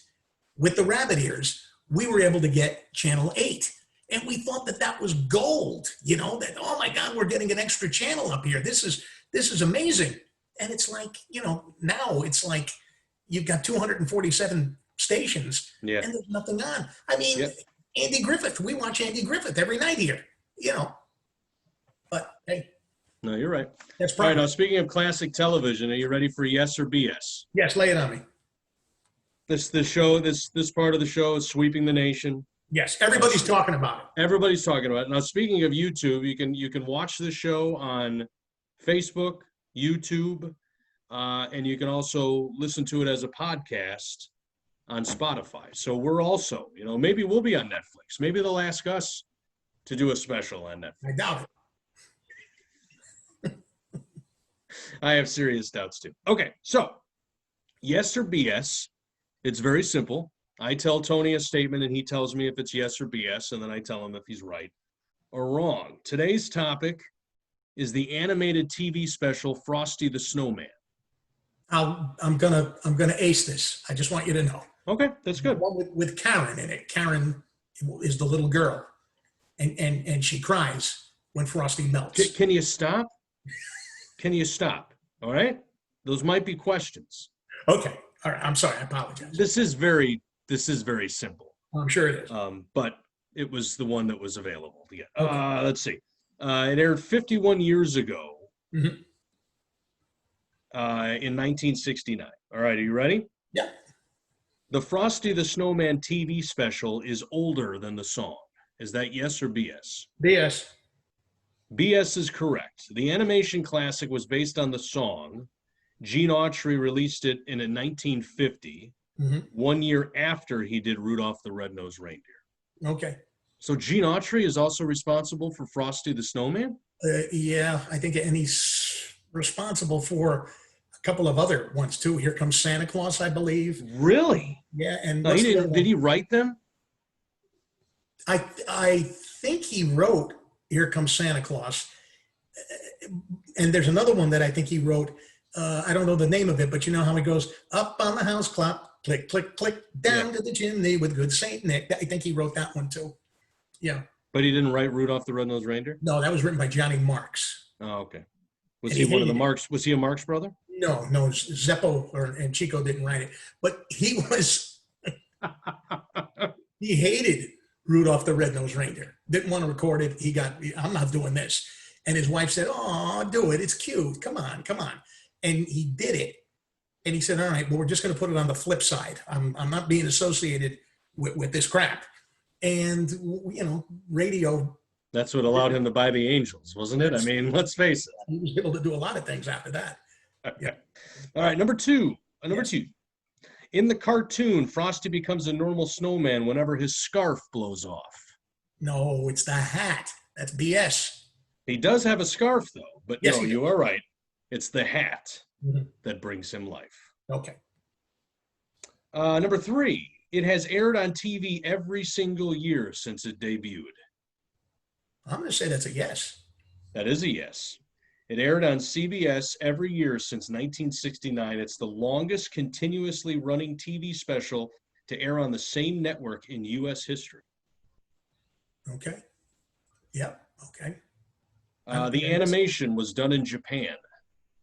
with the rabbit ears, we were able to get channel 8. And we thought that was gold, that, oh my God, we're getting an extra channel up here. This is amazing. And it's like, now it's like you've got 247 stations, Yeah. and there's nothing on. I mean, Yep. Andy Griffith, we watch Andy Griffith every night here, but hey, No, you're right. that's All right. probably, Now, speaking of classic television, are you ready for yes or BS? yes, lay it on me. This part of the show is sweeping the nation. Yes, everybody's talking about it. Everybody's talking about it. Now, speaking of YouTube, you can watch the show on Facebook, YouTube, and you can also listen to it as a podcast on Spotify. So we're also, maybe we'll be on Netflix. Maybe they'll ask us to do a special on Netflix. I doubt it. I have serious doubts too. Okay, so yes or BS. It's very simple. I tell Tony a statement and he tells me if it's yes or BS, and then I tell him if he's right or wrong. Today's topic is the animated TV special Frosty the Snowman. I'm gonna ace this. I just want you to know. Okay, that's good. One with Karen in it. Karen is the little girl, and she cries when Frosty melts. Can you stop? Can you stop? All right? Those might be questions. Okay. All right. I'm sorry. I apologize. This is very simple. I'm sure it is. But it was the one that was available to get. Okay. Let's see. It aired 51 years ago Mhm. In 1969. All right, are you ready? Yeah. The Frosty the Snowman TV special is older than the song. Is that yes or BS? BS. BS is correct. The animation classic was based on the song. Gene Autry released it in 1950, Mhm. 1 year after he did Rudolph the Red-Nosed Reindeer. Okay. So Gene Autry is also responsible for Frosty the Snowman? Yeah, I think, and he's responsible for a couple of other ones too. Here Comes Santa Claus, I believe. Really? Yeah, and No, what's he the other didn't. Did one? he write them? I think he wrote Here Comes Santa Claus, and there's another one that I think he wrote. I don't know the name of it, but you know how he goes up on the house clock, click, click, click, down to the chimney with good Saint Nick. I think he wrote that one too. Yeah. But he didn't write Rudolph the Red-Nosed Reindeer? No, that was written by Johnny Marks. Oh, okay. Was And he he one of the hated it. Marks? Was he a Marx brother? No, Zeppo and Chico didn't write it, but he was, he hated Rudolph the Red-Nosed Reindeer. Didn't want to record it. I'm not doing this. And his wife said, oh, do it. It's cute. Come on, come on. And he did it. And he said, all right, well, we're just going to put it on the flip side. I'm not being associated with this crap. And, radio, That's what allowed him to buy the Angels, wasn't it? I mean, let's face it. he was able to do a lot of things after that. Yeah. All right, number two. Yes. In the cartoon, Frosty becomes a normal snowman whenever his scarf blows off. No, it's the hat. That's BS. He does have a scarf, though, but Yes, no, he does. you are right. It's the hat Mhm. that brings him life. Okay. Number three, it has aired on TV every single year since it debuted. I'm going to say that's a yes. That is a yes. It aired on CBS every year since 1969. It's the longest continuously running TV special to air on the same network in U.S. history. Okay. Yep. Okay. I don't think The I missed. animation was done in Japan.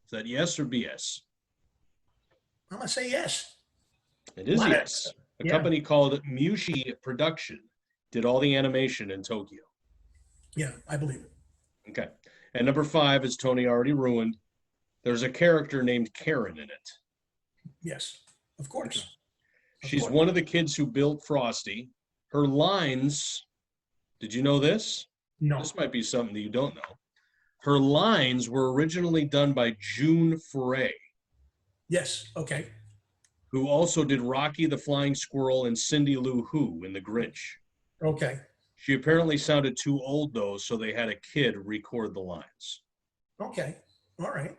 Is that yes or BS? I'm gonna say yes. It A is lot of, yes. A yeah. company called Mushi Production did all the animation in Tokyo. Yeah, I believe it. Okay. And number 5, as Tony already ruined, there's a character named Karen in it. Yes, of Okay. course. Of She's course. one of the kids who built Frosty. Her lines, did you know this? No. This might be something that you don't know. Her lines were originally done by June Foray, Yes. Okay. who also did Rocky the Flying Squirrel and Cindy Lou Who in The Grinch. Okay. She apparently sounded too old, though, so they had a kid record the lines. Okay. All right.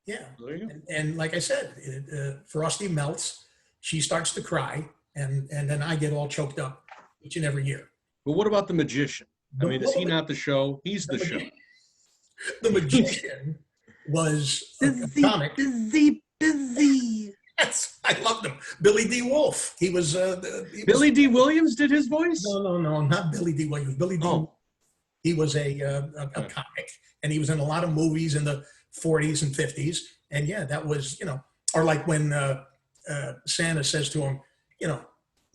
Yeah. So there you go. And like I said, Frosty melts. She starts to cry, and then I get all choked up each and every year. But what about the magician? I mean, is Well, he not the show? He's the show. The magician was a Busy, comic. busy. Yes, I loved him. Billy D. Wolf. He was. Billy D. Williams did his voice? No, not Billy D. Williams. Billy D. Oh. He was a comic, and he was in a lot of movies in the 40s and 50s. And yeah, that was, or like when Santa says to him,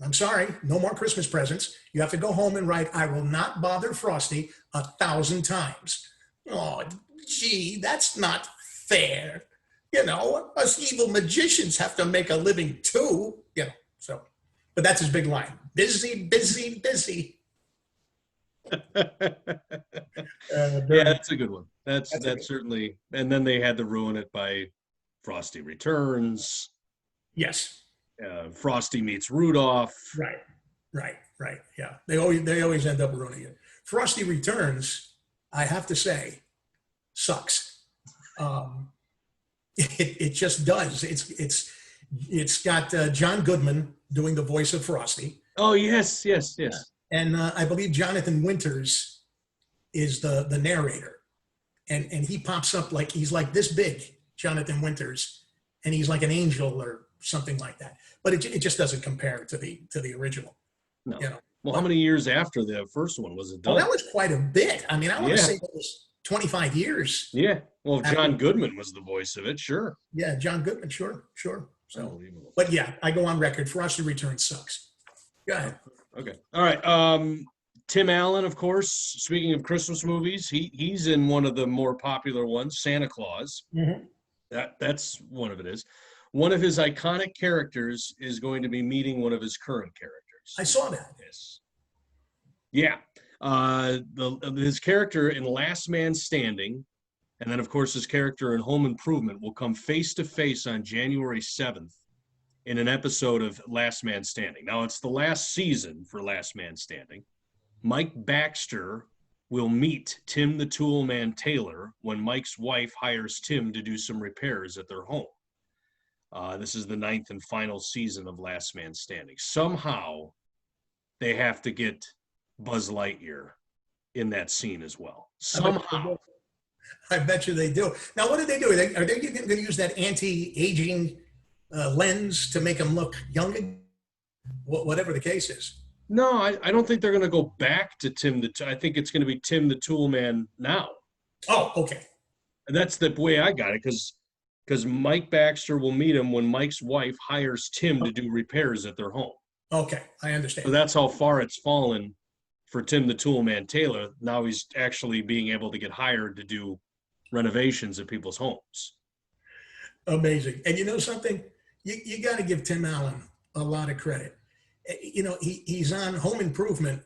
I'm sorry, no more Christmas presents. You have to go home and write, I will not bother Frosty 1,000 times. Oh, gee, that's not fair. Us evil magicians have to make a living too, so, but that's his big line. Busy, busy, busy. Yeah, that's a good one. That's good. certainly. And then they had to ruin it by Frosty Returns, Yes. Frosty Meets Rudolph. Right. Yeah, they always end up ruining it. Frosty Returns, I have to say, sucks. It just does. It's got John Goodman doing the voice of Frosty, Oh yes. and I believe Jonathan Winters is the narrator, and he pops up like he's like this big, Jonathan Winters, and he's like an angel or something like that. But it just doesn't compare to the original. No. Well, how many years after the first one was it done? Well, that was quite a bit. I mean, I want to Yeah. say it was 25 years. Yeah. Well, if John Goodman was the voice of it, sure. Yeah, John Goodman, sure. So, Unbelievable. but yeah, I go on record. Frosty Returns sucks. Go ahead. Okay. All right. Tim Allen, of course. Speaking of Christmas movies, he's in one of the more popular ones, Santa Claus. Mm-hmm. That's one of it is. One of his iconic characters is going to be meeting one of his current characters. I saw that. Yes. Yeah. His character in Last Man Standing, and then of course his character in Home Improvement will come face to face on January 7th in an episode of Last Man Standing. Now it's the last season for Last Man Standing. Mike Baxter will meet Tim the Toolman Taylor when Mike's wife hires Tim to do some repairs at their home. This is the 9th and final season of Last Man Standing. Somehow they have to get Buzz Lightyear in that scene as well. Somehow. I bet you they do. Now, what do they do? Are they going to use that anti-aging lens to make him look young? Whatever the case is. No, I don't think they're going to go back to Tim I think it's going to be Tim the Toolman now. Oh, okay. And that's the way I got it, because Mike Baxter will meet him when Mike's wife hires Tim to do repairs at their home. Okay, I understand. So that's how far it's fallen for Tim the Toolman Taylor. Now he's actually being able to get hired to do renovations at people's homes. Amazing. And you know something? You got to give Tim Allen a lot of credit. He's on Home Improvement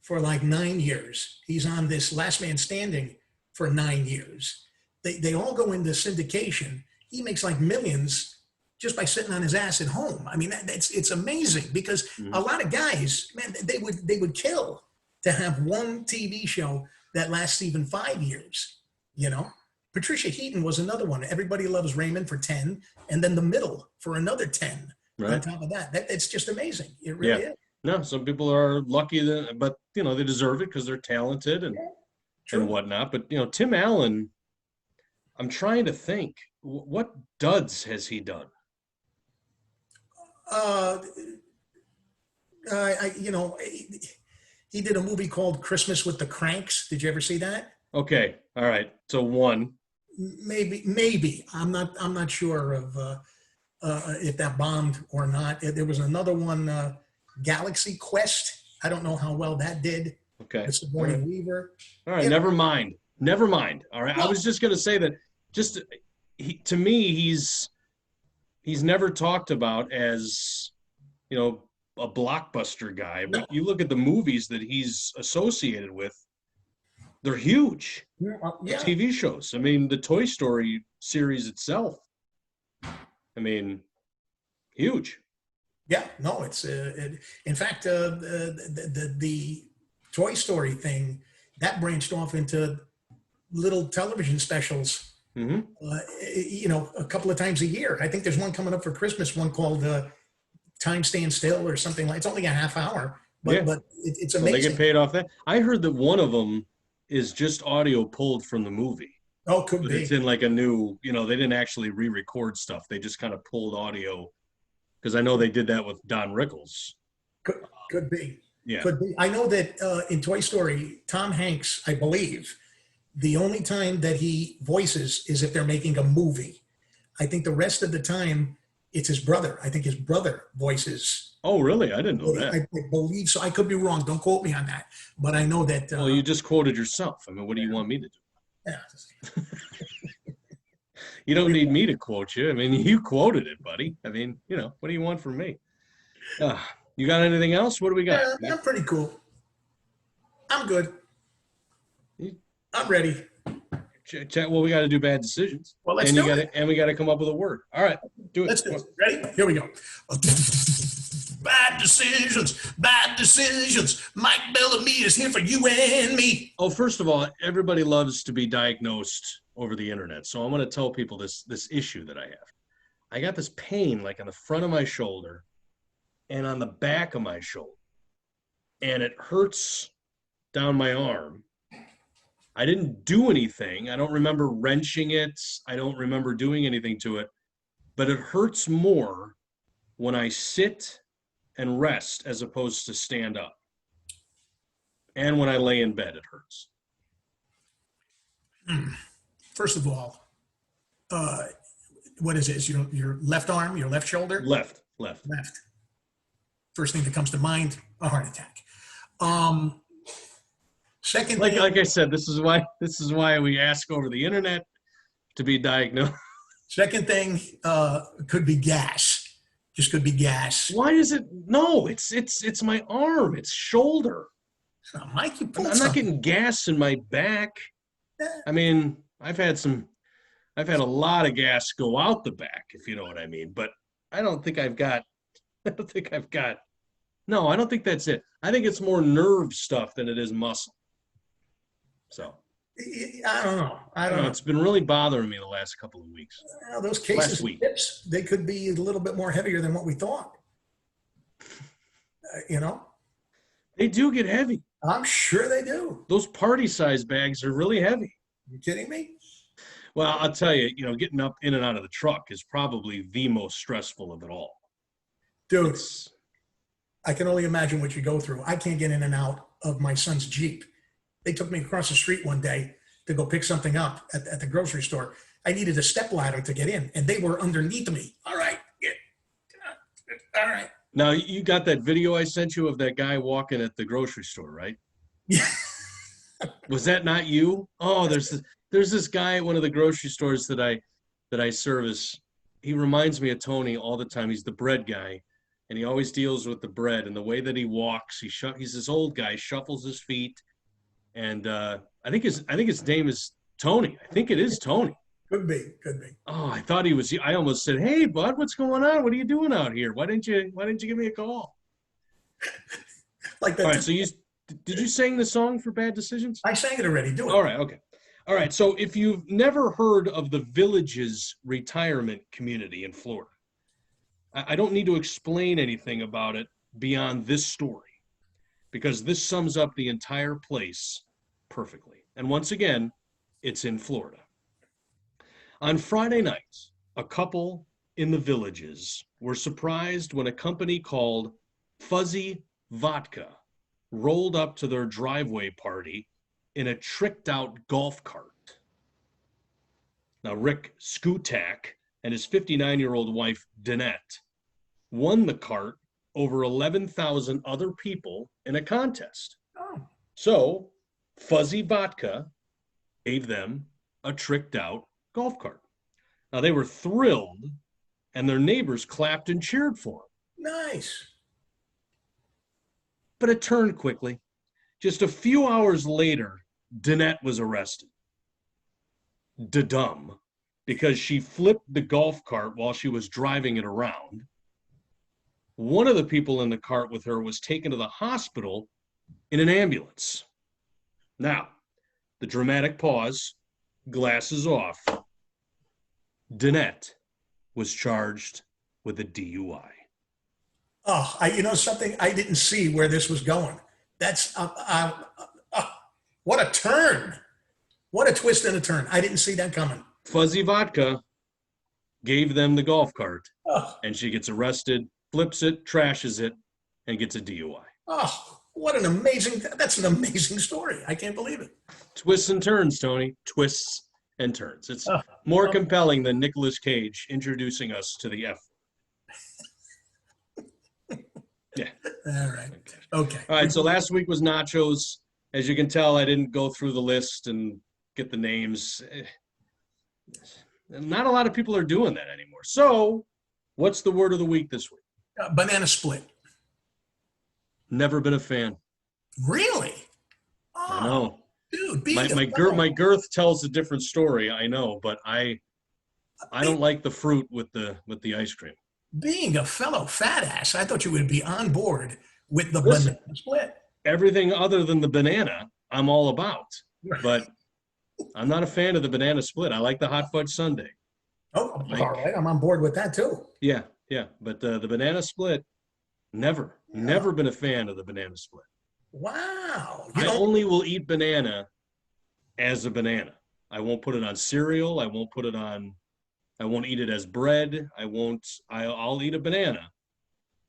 for like 9 years. He's on this Last Man Standing for 9 years. They all go into syndication. He makes like millions just by sitting on his ass at home. I mean, it's amazing because a lot of guys, man, they would kill to have one TV show that lasts even 5 years. Patricia Heaton was another one. Everybody Loves Raymond for 10, and then The Middle for another 10. Right. On top of that, it's just amazing. It really is. No, some people are lucky, but they deserve it because they're talented and whatnot. But Tim Allen, I'm trying to think. What duds has he done? Uh, you know, he did a movie called Christmas with the Cranks. Did you ever see that? Okay, all right. So one. Maybe. I'm not sure of if that bombed or not. There was another one, Galaxy Quest. I don't know how well that did Okay, with all Sigourney right, Weaver. all right. You Never mind. Never mind. All right. I know, was just gonna say that. Just to me, he's never talked about as you know a blockbuster guy. no, But you look at the movies that he's associated with; they're huge. The yeah, TV shows. I mean, the Toy Story series itself. I mean, huge. yeah, no, in fact, the Toy Story thing that branched off into little television specials, Hmm. you know, a couple of times a year. I think there's one coming up for Christmas, one called Time Stand Still or something like. It's only a half hour, Yeah. but it's Well, they get amazing. paid off that. I heard that one of them is just audio pulled from the movie, Oh, could but it's be, in like a new, they didn't actually re-record stuff. They just kind of pulled audio because I know they did that with Don Rickles. could, could be, Yeah. could be. I know that in Toy Story, Tom Hanks, I believe, the only time that he voices is if they're making a movie. I think the rest of the time it's his brother. I think his brother voices. Oh, really? I didn't know that. I believe so. I could be wrong. Don't quote me on that. But I know that. Well, you just quoted yourself. I mean, what do you want me to do? Yeah. You don't need me to quote you. I mean, you quoted it, buddy. I mean, what do you want from me? Uh, you got anything else? What do we got? Yeah, I'm pretty cool. I'm good. You- I'm ready. Well, we got to do bad decisions, Well, let's and do it. we got to come up with a word. All right, do it. Let's do it. Ready? Here we go. Bad decisions. Bad decisions. Mike Bellamy is here for you and me. Oh, first of all, everybody loves to be diagnosed over the internet, so I want to tell people this issue that I have. I got this pain like on the front of my shoulder and on the back of my shoulder, and it hurts down my arm. I didn't do anything. I don't remember wrenching it. I don't remember doing anything to it, but it hurts more when I sit and rest as opposed to stand up. And when I lay in bed, it hurts. First of all, uh, what is this? Your left arm, your left shoulder? Left. Left. First thing that comes to mind, a heart attack. Um, second Like thing, like I said, this is why we ask over the internet to be diagnosed. second thing could be gas. Just could be gas. Why is it? No, it's my arm. It's shoulder. Mike, you pulled I'm not something. getting gas in my back. I mean, I've had a lot of gas go out the back, if you know what I mean. But I don't think I've got. I don't think I've got. No, I don't think that's it. I think it's more nerve stuff than it is muscle. So I don't know. I I don't don't know. know. It's been really bothering me the last couple of weeks. Well, those Last cases of week. tips, they could be a little bit more heavier than what we thought. You know, They do get heavy. I'm sure they do. Those party size bags are really heavy. You kidding me? Well, I'll tell you, getting up in and out of the truck is probably the most stressful of it all. Dude, It's, I can only imagine what you go through. I can't get in and out of my son's Jeep. They took me across the street one day to go pick something up at the grocery store. I needed a step ladder to get in, and they were underneath me. All right. All right. now you got that video I sent you of that guy walking at the grocery store, right? Yeah. Was that not you? Oh, there's this guy at one of the grocery stores that I service. He reminds me of Tony all the time. He's the bread guy, and he always deals with the bread. And the way that he walks, he's this old guy, shuffles his feet, and I think his name is Tony. I think it is Tony. Could be. Could be. Oh, I thought he was. I almost said, "Hey, bud, what's going on? What are you doing out here? Why didn't you give me a call?" Like that. All right. So did you sing the song for Bad Decisions? I sang it already. Do it. All right. Okay. All right. So if you've never heard of the Villages retirement community in Florida, I don't need to explain anything about it beyond this story, because this sums up the entire place perfectly. And once again, it's in Florida. On Friday night, a couple in the Villages were surprised when a company called Fuzzy Vodka rolled up to their driveway party in a tricked-out golf cart. Now, Rick Skutak and his 59-year-old wife, Danette, won the cart over 11,000 other people in a contest. Oh, So, Fuzzy Vodka gave them a tricked-out golf cart. Now, they were thrilled, and their neighbors clapped and cheered for them. nice. But it turned quickly. Just a few hours later, Danette was arrested. Da-dumb, because she flipped the golf cart while she was driving it around. One of the people in the cart with her was taken to the hospital in an ambulance. Now, the dramatic pause, glasses off. Danette was charged with a DUI. Oh, you know something? I didn't see where this was going. That's what a turn! What a twist and a turn! I didn't see that coming. Fuzzy Vodka gave them the golf cart, Oh, and she gets arrested, flips it, trashes it, and gets a DUI. oh, what an amazing! That's an amazing story. I can't believe it. Twists and turns, Tony. Twists and turns. It's Oh, more compelling than Nicolas Cage introducing us to the F. Yeah. all right. Okay. All right. So last week was nachos. As you can tell, I didn't go through the list and get the names. Not a lot of people are doing that anymore. So, what's the word of the week this week? Banana split. Never been a fan. Really? I Oh, know. dude, My girth tells a different story. I know, but I don't like the fruit with the ice cream. being a fellow fat ass, I thought you would be on board with the Listen. banana split. Everything other than the banana, I'm all about. But I'm not a fan of the banana split. I like the hot fudge sundae. Oh, all right. I'm on board with that too. Yeah, yeah. But the banana split, never been a fan of the banana split. Wow. I only will eat banana as a banana. I won't put it on cereal. I won't eat it as bread. I'll eat a banana,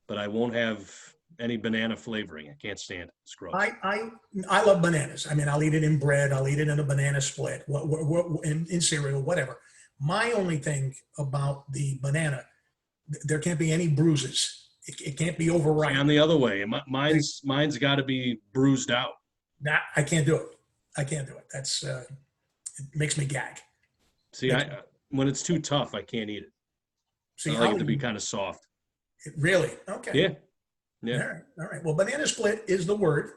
but I won't have any banana flavoring. I can't stand it. It's gross. I love bananas. I mean, I'll eat it in bread. I'll eat it in a banana split, in cereal, whatever. My only thing about the banana, there can't be any bruises. It can't be overripe. I'm the other way. Mine's got to be bruised out. Nah, I can't do it. I can't do it. It makes me gag. See, when it's too tough, I can't eat it. See, I like it to be kind of soft. Really? Okay. Yeah. Yeah. All right. All right. Well, banana split is the word.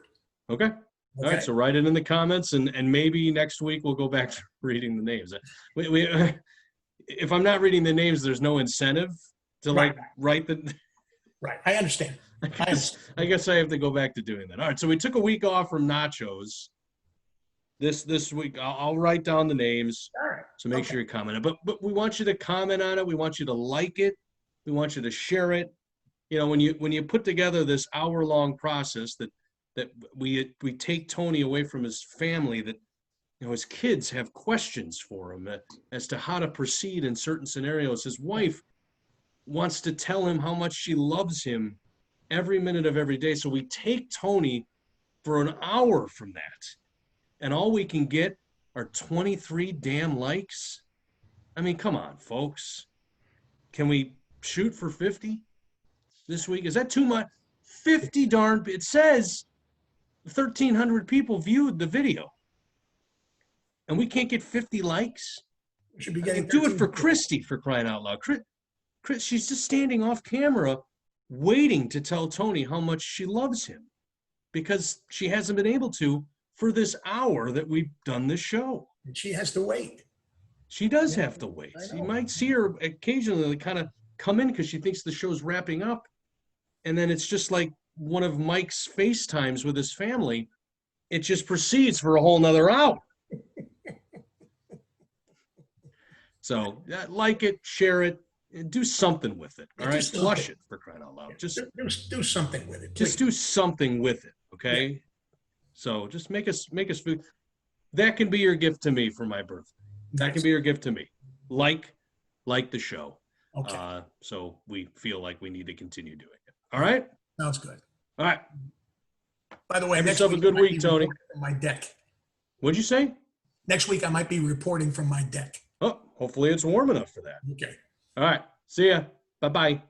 Okay. All right. So write it in the comments, and maybe next week we'll go back to reading the names. If I'm not reading the names, there's no incentive to write the. Right. I understand. I guess I have to go back to doing that. All right. So we took a week off from nachos. This week, I'll write down the names. All right. So make sure you comment. But we want you to comment on it. We want you to like it. We want you to share it. You know, when you put together this hour-long process that we take Tony away from his family, that his kids have questions for him as to how to proceed in certain scenarios. His wife wants to tell him how much she loves him every minute of every day. So we take Tony for an hour from that, and all we can get are 23 damn likes. I mean, come on, folks. Can we shoot for 50 this week? Is that too much? 50 darn, it says 1,300 people viewed the video. And we can't get 50 likes? We should be getting do it for Christy, for crying out loud. Chris, she's just standing off camera waiting to tell Tony how much she loves him because she hasn't been able to for this hour that we've done this show. And she has to wait. She does have to wait. You know. might see her occasionally kind of come in because she thinks the show's wrapping up. And then it's just like one of Mike's FaceTimes with his family. It just proceeds for a whole nother hour. So like it, share it, and do something with it. All right, flush it, for crying out loud. Just do something with it. Just do something with it. Okay. Yeah. So just make us food. That can be your gift to me for my birthday. That can be your gift to me. like the show. Okay. So we feel like we need to continue doing it. All right. Sounds good. All right. By the way, Have next yourself a week good I might week, be Tony. reporting from my deck. What'd you say? Next week I might be reporting from my deck. Oh, hopefully it's warm enough for that. Okay. All right. See ya. Bye-bye.